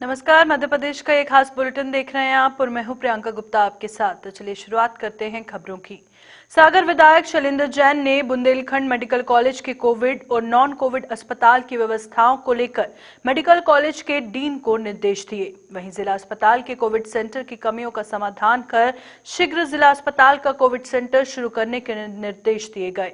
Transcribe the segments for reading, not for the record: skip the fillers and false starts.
नमस्कार, मध्य प्रदेश का एक खास बुलेटिन देख रहे हैं आप और मैं हूं प्रियंका गुप्ता आपके साथ। तो चलिए शुरुआत करते हैं खबरों की। सागर विधायक शैलेंद्र जैन ने बुंदेलखंड मेडिकल कॉलेज के कोविड और नॉन कोविड अस्पताल की व्यवस्थाओं को लेकर मेडिकल कॉलेज के डीन को निर्देश दिए। वहीं जिला अस्पताल के कोविड सेंटर की कमियों का समाधान कर शीघ्र जिला अस्पताल का कोविड सेंटर शुरू करने के निर्देश दिए गए।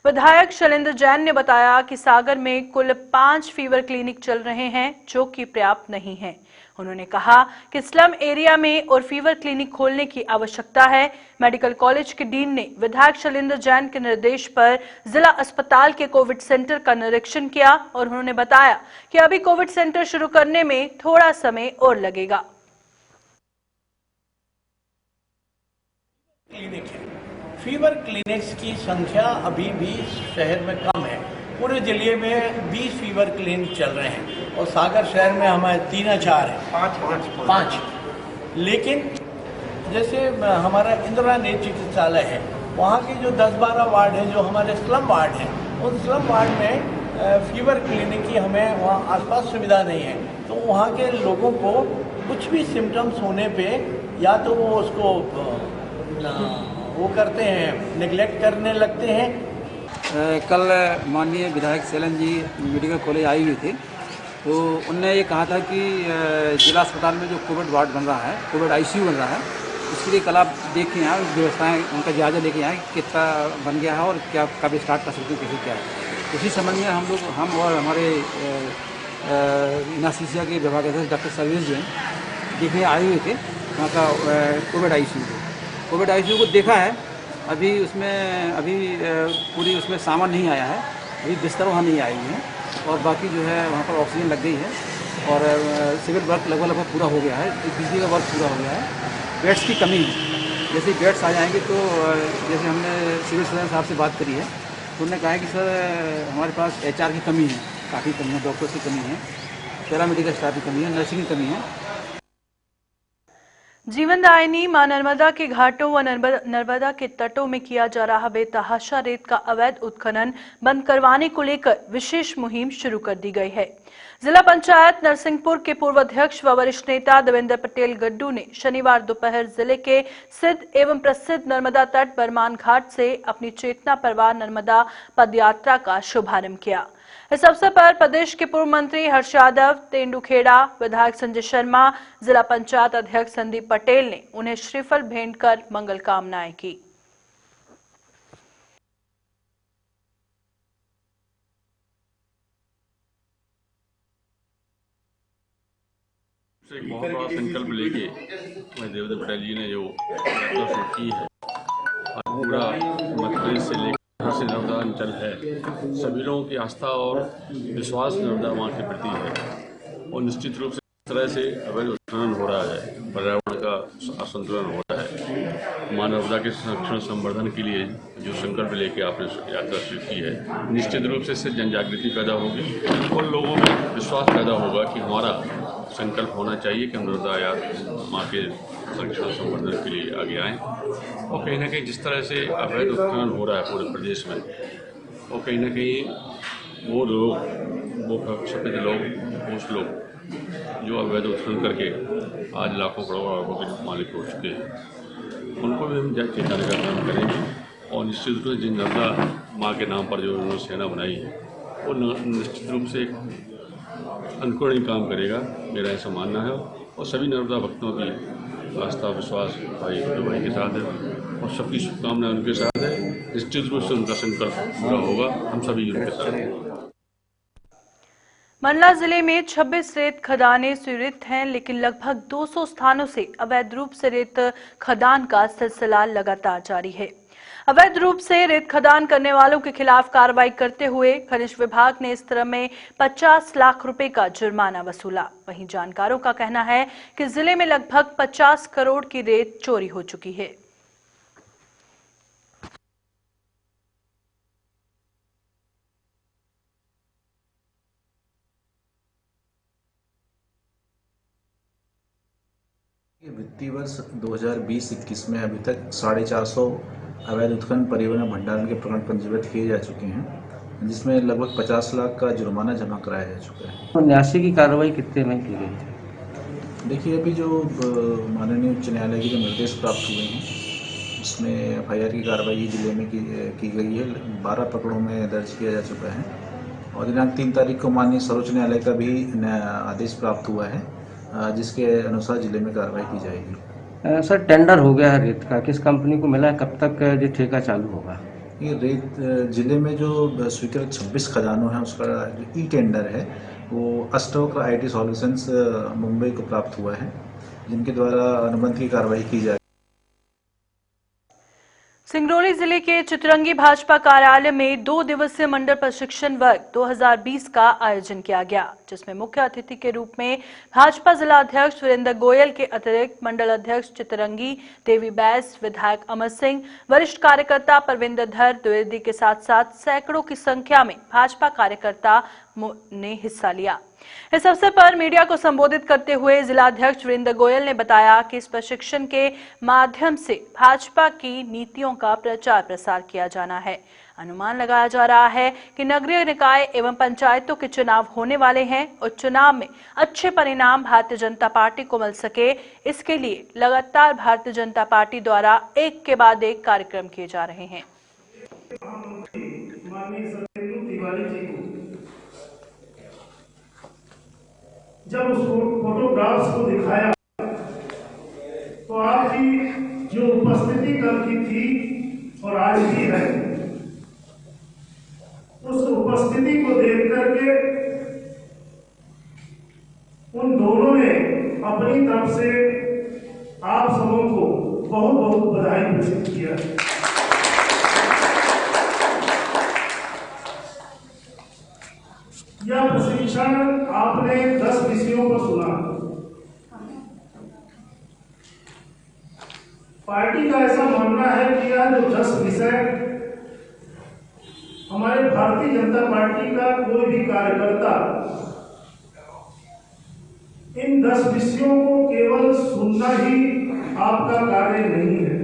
विधायक शैलेंद्र जैन ने बताया कि सागर में कुल 5 फीवर क्लिनिक चल रहे हैं, जो कि पर्याप्त नहीं है। उन्होंने कहा कि स्लम एरिया में और फीवर क्लिनिक खोलने की आवश्यकता है। मेडिकल कॉलेज के डीन ने विधायक शैलेंद्र जैन के निर्देश पर जिला अस्पताल के कोविड सेंटर का निरीक्षण किया और उन्होंने बताया कि अभी कोविड सेंटर शुरू करने में थोड़ा समय और लगेगा। क्लिनिक है, फीवर क्लिनिक्स की संख्या अभी भी शहर में कम है। पूरे जिले में 20 फीवर क्लिनिक चल रहे हैं और सागर शहर में हमारे 3-4 हैं, पाँच। लेकिन जैसे हमारा इंदिरा गांधी चिकित्सालय है, वहाँ के जो 10-12 वार्ड हैं, जो हमारे स्लम वार्ड हैं, उन स्लम वार्ड में फीवर क्लिनिक की हमें वहाँ आसपास सुविधा नहीं है। तो वहाँ के लोगों को कुछ भी सिम्टम्स होने पे या तो वो उसको वो करते हैं, नेग्लेक्ट करने लगते हैं। कल माननीय विधायक शैलेंद्र जी मेडिकल कॉलेज आई हुई थी, तो उनने ये कहा था कि जिला अस्पताल में जो कोविड वार्ड बन रहा है, कोविड आईसीयू बन रहा है, उसके लिए कल आप देखें यहाँ व्यवस्थाएं, उनका जायजा लेके आए कितना बन गया है और क्या कब स्टार्ट कर सकते हैं, कैसे क्या है। उसी संबंध में हम और हमारे एनेस्थीसिया के विभाग अध्यक्ष डॉक्टर सर्वेश जी देखने आए हुए थे वहाँ का कोविड आईसीयू को देखा है। अभी पूरी उसमें सामान नहीं आया है, अभी बिस्तर वहाँ नहीं आए हुए हैं और बाकी जो है वहाँ पर ऑक्सीजन लग गई है और सिविल वर्क लगभग पूरा हो गया है, बिजली का वर्क पूरा हो गया है। बेड्स की कमी है, जैसे बेड्स आ जाएंगे तो जैसे हमने सिविल सर्जन साहब से बात करी है तो उन्होंने कहा है कि सर हमारे पास HR की कमी है, काफ़ी कमी है, डॉक्टर्स की कमी है, पैरामेडिकल स्टाफ की कमी है, नर्सिंग की कमी है। जीवनदायिनी मां नर्मदा के घाटों व नर्मदा के तटों में किया जा रहा बेतहाशा रेत का अवैध उत्खनन बंद करवाने को लेकर विशेष मुहिम शुरू कर दी गई है। जिला पंचायत नरसिंहपुर के पूर्व अध्यक्ष व वरिष्ठ नेता देवेंद्र पटेल गड्डू ने शनिवार दोपहर जिले के सिद्ध एवं प्रसिद्ध नर्मदा तट बरमान घाट से अपनी चेतना परवार नर्मदा पदयात्रा का शुभारंभ किया। इस अवसर पर प्रदेश के पूर्व मंत्री हर्ष यादव, तेंदुखेड़ा विधायक संजय शर्मा, जिला पंचायत अध्यक्ष संदीप पटेल ने उन्हें श्रीफल भेंट कर मंगल कामनाएं की। एक बहुत बड़ा संकल्प लेके देवेंद्र पटेल जी ने जो यात्रा शुरू की है, पूरा मध्य प्रदेश से लेकर से नर्मदा अंचल है, सभी लोगों की आस्था और विश्वास नर्मदा माँ के प्रति है और निश्चित रूप से इस तरह से अवैध उत्खनन हो रहा है, पर्यावरण का असंतुलन हो रहा है। माँ नर्मदा के संरक्षण संवर्धन के लिए जो संकल्प लेके आपने यात्रा शुरू की है, निश्चित रूप से इससे जन जागृति पैदा होगी और लोगों में विश्वास पैदा होगा कि हमारा संकल्प होना चाहिए कि हम नर्मदा या माँ के संरक्षण संवर्धन के लिए आगे आएँ। और कहीं ना कहीं जिस तरह से अवैध उत्खनन हो रहा है पूरे प्रदेश में, और कहीं ना कहीं वो लोग, वो सफेद लोग, उस लोग जो अवैध उत्खनन करके आज लाखों करोड़ों के मालिक हो चुके हैं, उनको भी हम चेताने का काम करेंगे और निश्चित रूप से जिन नर्मदा माँ के नाम पर जो उन्होंने सेना बनाई है वो निश्चित रूप से अनुकरणीय काम करेगा, मेरा ऐसा मानना है। और सभी नर्मदा भक्तों की आस्था विश्वास भाई के साथ है और सबकी शुभकामनाएं उनके साथ है। निश्चित रूप से उनका संकल्प पूरा होगा, हम सभी उनके साथ हैं। मंडला जिले में 26 रेत खदानें स्वीकृत हैं, लेकिन लगभग 200 स्थानों से अवैध रूप से रेत खदान का सिलसिला लगातार जारी है। अवैध रूप से रेत खदान करने वालों के खिलाफ कार्रवाई करते हुए खनिज विभाग ने इस तरह में 50 लाख रुपए का जुर्माना वसूला। वहीं जानकारों का कहना है कि जिले में लगभग 50 करोड़ की रेत चोरी हो चुकी है। वित्तीय वर्ष 2020-21 में अभी तक 450 अवैध उत्खनन परिवहन भंडारण के प्रकरण पंजीबद्ध किए जा चुके हैं, जिसमें लगभग 50 लाख का जुर्माना जमा कराया जा चुका है। 79 की कार्रवाई कितने में की गई थी? देखिए, अभी जो माननीय उच्च न्यायालय के जो निर्देश प्राप्त हुए हैं उसमें एफआईआर की कार्रवाई जिले में की गई है। 12 प्रकरणों में दर्ज किया जा चुका है और दिनांक 3 तारीख को माननीय सर्वोच्च न्यायालय का भी आदेश प्राप्त हुआ है, जिसके अनुसार जिले में कार्रवाई की जाएगी। सर, टेंडर हो गया है रेत का, किस कंपनी को मिला है, कब तक ये ठेका चालू होगा? ये रेत जिले में जो स्वीकृत 26 खदानों हैं उसका जो ई टेंडर है वो अष्टवक्र आईटी सॉल्यूशंस मुंबई को प्राप्त हुआ है, जिनके द्वारा अनुबंध की कार्रवाई की जाए। सिंगरौली जिले के चितरंगी भाजपा कार्यालय में 2 दिवसीय मंडल प्रशिक्षण वर्ग 2020 का आयोजन किया गया, जिसमें मुख्य अतिथि के रूप में भाजपा जिला अध्यक्ष वीरेंद्र गोयल के अतिरिक्त मंडल अध्यक्ष चितरंगी देवी बैस, विधायक अमर सिंह, वरिष्ठ कार्यकर्ता परविंदर धर द्विवेदी के साथ साथ सैकड़ों की संख्या में भाजपा कार्यकर्ता ने हिस्सा लिया। इस अवसर पर मीडिया को संबोधित करते हुए जिलाध्यक्ष वीरेंद्र गोयल ने बताया कि इस प्रशिक्षण के माध्यम से भाजपा की नीतियों का प्रचार प्रसार किया जाना है। अनुमान लगाया जा रहा है कि नगरीय निकाय एवं पंचायतों के चुनाव होने वाले हैं और चुनाव में अच्छे परिणाम भारतीय जनता पार्टी को मिल सके, इसके लिए लगातार भारतीय जनता पार्टी द्वारा एक के बाद एक कार्यक्रम किए जा रहे हैं। जब उस फोटोग्राफ्स को दिखाया तो आपकी जो उपस्थिति कल की थी और आज भी है, उस उपस्थिति को देख करके उन दोनों ने अपनी तरफ से आप सबों को बहुत बहुत बधाई घोषित किया। यह प्रशिक्षण आपने 10 विषयों पर सुना। पार्टी का ऐसा मानना है कि यह जो 10 विषय हमारे भारतीय जनता पार्टी का कोई भी कार्यकर्ता इन 10 विषयों को केवल सुनना ही आपका कार्य नहीं है।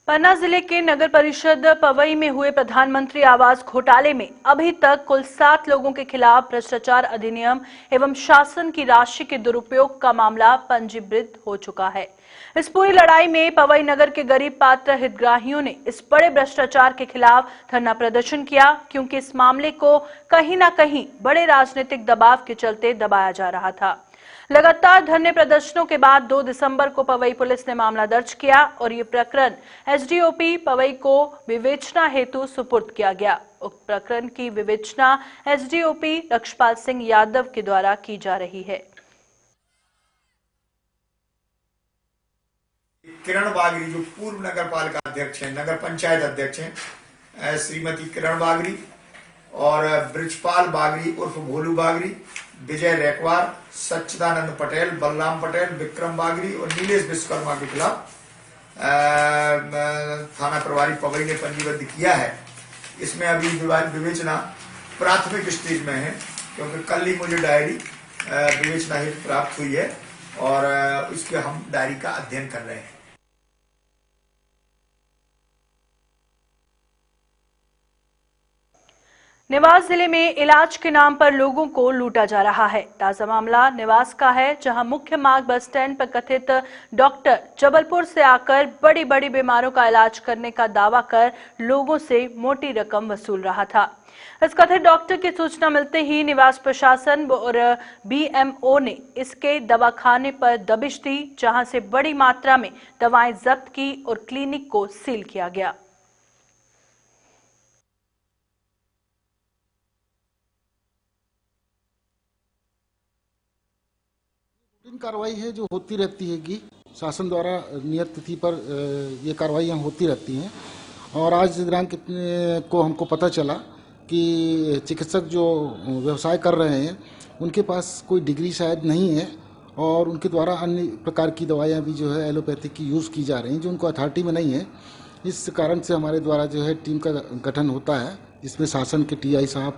पन्ना जिले के नगर परिषद पवई में हुए प्रधानमंत्री आवास घोटाले में अभी तक कुल 7 लोगों के खिलाफ भ्रष्टाचार अधिनियम एवं शासन की राशि के दुरुपयोग का मामला पंजीकृत हो चुका है। इस पूरी लड़ाई में पवई नगर के गरीब पात्र हितग्राहियों ने इस बड़े भ्रष्टाचार के खिलाफ धरना प्रदर्शन किया, क्योंकि इस मामले को कहीं न कहीं बड़े राजनीतिक दबाव के चलते दबाया जा रहा था। लगातार धरने प्रदर्शनों के बाद 2 दिसंबर को पवई पुलिस ने मामला दर्ज किया और ये प्रकरण एसडीओपी पवई को विवेचना हेतु सुपुर्द किया गया। उक्त प्रकरण की विवेचना एसडीओपी लक्ष्यपाल सिंह यादव के द्वारा की जा रही है। किरण बागरी जो पूर्व नगर पालिका अध्यक्ष हैं, नगर पंचायत अध्यक्ष हैं, श्रीमती किरण बागरी और ब्रिजपाल बागरी उर्फ भोलू बागरी, विजय रेकवार, सच्चिदानंद पटेल, बलराम पटेल, विक्रम बागरी और नीलेश विश्वकर्मा के खिलाफ थाना प्रभारी पवई ने पंजीबद्ध किया है। इसमें अभी विवेचना प्राथमिक स्टेज में है, क्योंकि कल ही मुझे डायरी विवेचना हेतु प्राप्त हुई है और इसके हम डायरी का अध्ययन कर रहे हैं। निवास जिले में इलाज के नाम पर लोगों को लूटा जा रहा है। ताजा मामला निवास का है, जहां मुख्य मार्ग बस स्टैंड पर कथित डॉक्टर जबलपुर से आकर बड़ी बड़ी बीमारों का इलाज करने का दावा कर लोगों से मोटी रकम वसूल रहा था। इस कथित डॉक्टर की सूचना मिलते ही निवास प्रशासन और बीएमओ ने इसके दवाखाने पर दबिश दी, जहां से बड़ी मात्रा में दवाएं जब्त की और क्लिनिक को सील किया गया। कार्रवाई है जो होती रहती है कि शासन द्वारा नियत तिथि पर ये कार्रवाइयाँ होती रहती हैं। और आज दिनांक को हमको पता चला कि चिकित्सक जो व्यवसाय कर रहे हैं उनके पास कोई डिग्री शायद नहीं है और उनके द्वारा अन्य प्रकार की दवाइयाँ भी जो है एलोपैथिक की यूज़ की जा रही हैं, जो उनको अथॉरिटी में नहीं है। इस कारण से हमारे द्वारा जो है टीम का गठन होता है, जिसमें शासन के टीआई साहब,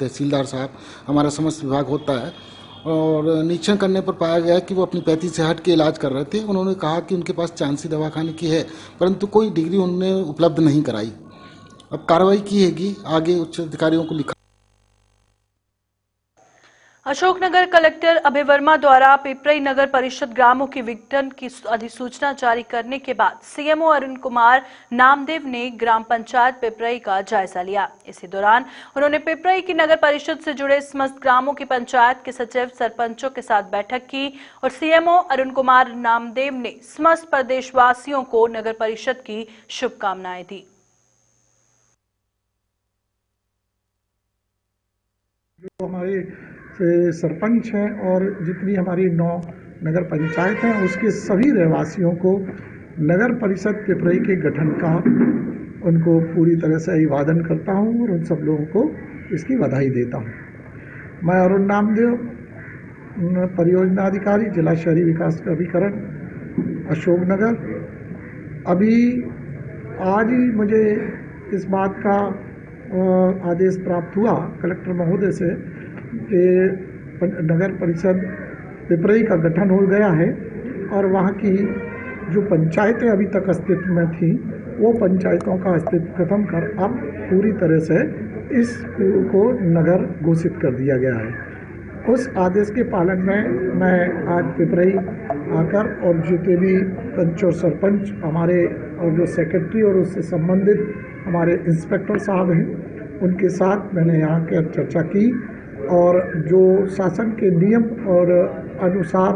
तहसीलदार साहब, हमारा समस्त विभाग होता है। और निरीक्षण करने पर पाया गया कि वो अपनी पैथी से हट के इलाज कर रहे थे। उन्होंने कहा कि उनके पास चांसी दवाखाने की है, परंतु कोई डिग्री उन्होंने उपलब्ध नहीं कराई। अब कार्रवाई की हैगी, आगे उच्च अधिकारियों को लिखा। अशोकनगर कलेक्टर अभय वर्मा द्वारा पिपरई नगर परिषद ग्रामों की विघटन की अधिसूचना जारी करने के बाद सीएमओ अरुण कुमार नामदेव ने ग्राम पंचायत पिपरई का जायजा लिया। इसी दौरान उन्होंने पिपरई की नगर परिषद से जुड़े समस्त ग्रामों की पंचायत के सचिव सरपंचों के साथ बैठक की और सीएमओ अरुण कुमार नामदेव ने समस्त प्रदेशवासियों को नगर परिषद की शुभकामनाएं दी। जो हमारे सरपंच हैं और जितनी हमारी 9 नगर पंचायत हैं उसके सभी रहवासियों को नगर परिषद पिपरई के गठन का उनको पूरी तरह से अभिवादन करता हूं और उन सब लोगों को इसकी बधाई देता हूं। मैं अरुण नामदेव, परियोजना अधिकारी, जिला शहरी विकास अभिकरण, अशोकनगर। अभी आज ही मुझे इस बात का आदेश प्राप्त हुआ कलेक्टर महोदय से कि नगर परिषद पिपरई का गठन हो गया है और वहाँ की जो पंचायतें अभी तक अस्तित्व में थी वो पंचायतों का अस्तित्व खत्म कर अब पूरी तरह से इस को नगर घोषित कर दिया गया है। उस आदेश के पालन में मैं आज पिपरई आकर और जितने भी पंच और सरपंच हमारे और जो सेक्रेटरी और उससे संबंधित हमारे इंस्पेक्टर साहब हैं उनके साथ मैंने यहाँ के चर्चा की और जो शासन के नियम और अनुसार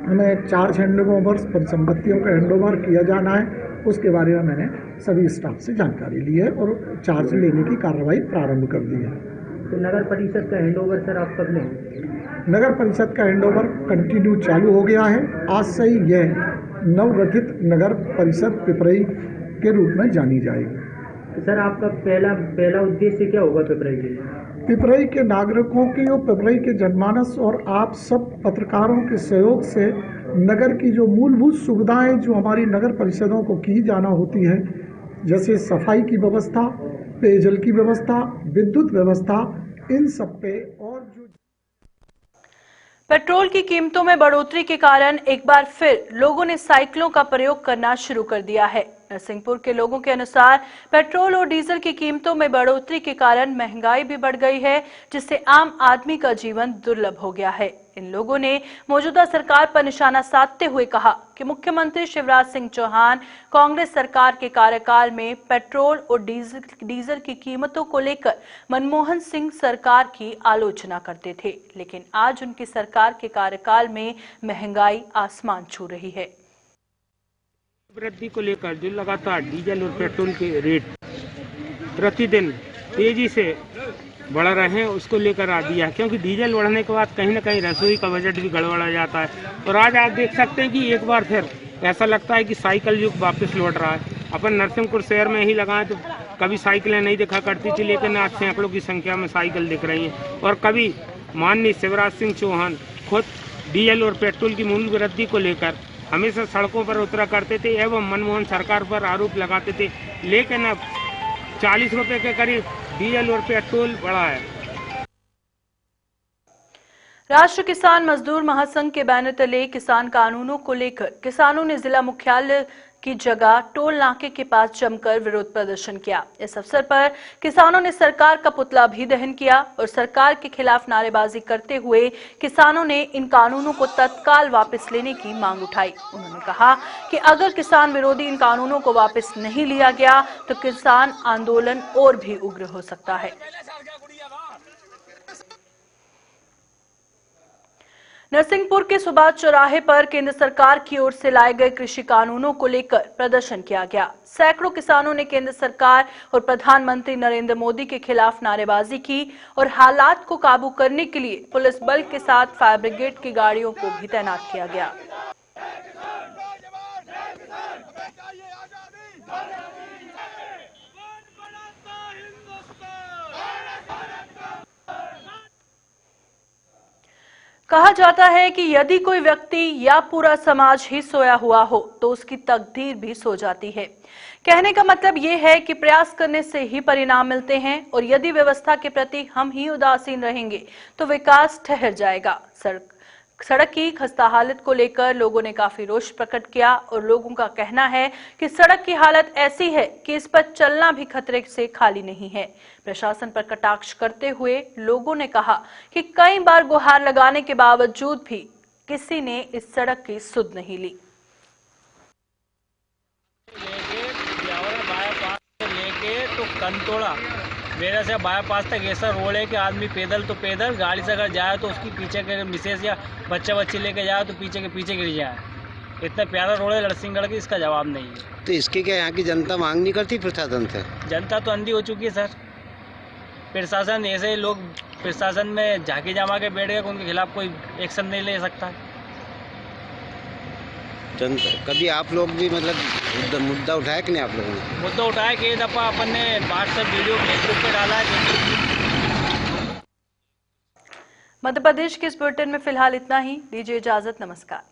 हमें 4 हैंडओवर संपत्तियों का हैंडओवर किया जाना है उसके बारे में मैंने सभी स्टाफ से जानकारी ली है और चार्ज लेने की कार्रवाई प्रारंभ कर दी है। तो नगर परिषद का हैंडओवर सर आप कब लेंगे? नगर परिषद का हैंडओवर कंटिन्यू चालू हो गया है। आज से ही यह नवगठित नगर परिषद पिपरई के रूप में जानी जाएगी। तो सर आपका पहला उद्देश्य क्या होगा पिपरई के लिए? पिपरई के नागरिकों की और पिपरई के जनमानस और आप सब पत्रकारों के सहयोग से नगर की जो मूलभूत सुविधाएं जो हमारी नगर परिषदों को की जाना होती है, जैसे सफाई की व्यवस्था, पेयजल की व्यवस्था, विद्युत व्यवस्था, इन सब पे और जो पेट्रोल की कीमतों में बढ़ोतरी के कारण एक बार फिर लोगों ने साइकिलों का प्रयोग करना शुरू कर दिया है। नरसिंहपुर के लोगों के अनुसार पेट्रोल और डीजल की कीमतों में बढ़ोतरी के कारण महंगाई भी बढ़ गई है, जिससे आम आदमी का जीवन दुर्लभ हो गया है। इन लोगों ने मौजूदा सरकार पर निशाना साधते हुए कहा कि मुख्यमंत्री शिवराज सिंह चौहान कांग्रेस सरकार के कार्यकाल में पेट्रोल और डीजल की कीमतों को लेकर मनमोहन सिंह सरकार की आलोचना करते थे, लेकिन आज उनकी सरकार के कार्यकाल में महंगाई आसमान छू रही है। वृद्धि को लेकर जो लगातार डीजल और पेट्रोल के रेट प्रतिदिन तेजी से बढ़ रहे हैं उसको लेकर आ दिया, क्योंकि डीजल बढ़ने के बाद कहीं ना कहीं रसोई का बजट भी गड़बड़ा जाता है। और आज आप देख सकते हैं कि एक बार फिर ऐसा लगता है कि साइकिल युग वापस लौट रहा है। अपन नरसिंहपुर शहर में ही लगाएं तो कभी साइकिलें नहीं दिखा करती थी, लेकिन आज सैकड़ों की संख्या में साइकिल दिख रही हैं। और कभी माननीय शिवराज सिंह चौहान खुद डीजल और पेट्रोल की मूल्य वृद्धि को लेकर हमेशा सड़कों पर उतरा करते थे एवं मनमोहन सरकार पर आरोप लगाते थे, लेकिन अब 40 रुपए के करीब डीजल और पेट्रोल बढ़ा है। राष्ट्रीय किसान मजदूर महासंघ के बैनर तले किसान कानूनों को लेकर किसानों ने जिला मुख्यालय की जगह टोल नाके के पास जमकर विरोध प्रदर्शन किया। इस अवसर पर किसानों ने सरकार का पुतला भी दहन किया और सरकार के खिलाफ नारेबाजी करते हुए किसानों ने इन कानूनों को तत्काल वापस लेने की मांग उठाई। उन्होंने कहा कि अगर किसान विरोधी इन कानूनों को वापस नहीं लिया गया तो किसान आंदोलन और भी उग्र हो सकता है। नरसिंहपुर के सुभाष चौराहे पर केंद्र सरकार की ओर से लाए गए कृषि कानूनों को लेकर प्रदर्शन किया गया। सैकड़ों किसानों ने केंद्र सरकार और प्रधानमंत्री नरेंद्र मोदी के खिलाफ नारेबाजी की और हालात को काबू करने के लिए पुलिस बल के साथ फायर ब्रिगेड की गाड़ियों को भी तैनात किया गया। कहा जाता है कि यदि कोई व्यक्ति या पूरा समाज ही सोया हुआ हो तो उसकी तकदीर भी सो जाती है। कहने का मतलब ये है कि प्रयास करने से ही परिणाम मिलते हैं और यदि व्यवस्था के प्रति हम ही उदासीन रहेंगे तो विकास ठहर जाएगा। सड़क की खस्ता हालत को लेकर लोगों ने काफी रोष प्रकट किया और लोगों का कहना है कि सड़क की हालत ऐसी है कि इस पर चलना भी खतरे से खाली नहीं है। प्रशासन पर कटाक्ष करते हुए लोगों ने कहा कि कई बार गुहार लगाने के बावजूद भी किसी ने इस सड़क की सुध नहीं ली। तो कंतोड़ा मेरा से बाईपास तक ऐसा रोड है कि आदमी पैदल तो पैदल, गाड़ी से अगर जाए तो उसकी पीछे के मिसेज या बच्चा बच्ची लेके जाए तो पीछे के पीछे गिर जाए। इतना प्यारा रोड है लड़सिंगगढ़ की, इसका जवाब नहीं है। तो इसके क्या यहाँ की जनता मांग नहीं करती प्रशासन से? जनता तो अंधी हो चुकी है सर। प्रशासन ऐसे लोग प्रशासन में झांकी जमा के बैठ गए, उनके खिलाफ कोई एक्शन नहीं ले सकता। जनता कभी आप लोग भी मतलब मुद्दा उठाया कि नहीं? आप लोगों ने मुद्दा उठाया कि ये दफा अपन ने व्हाट्सएप वीडियो फेसबुक पे डाला है। मध्य प्रदेश के इस बुलेटिन में फिलहाल इतना ही। दीजिए इजाजत, नमस्कार।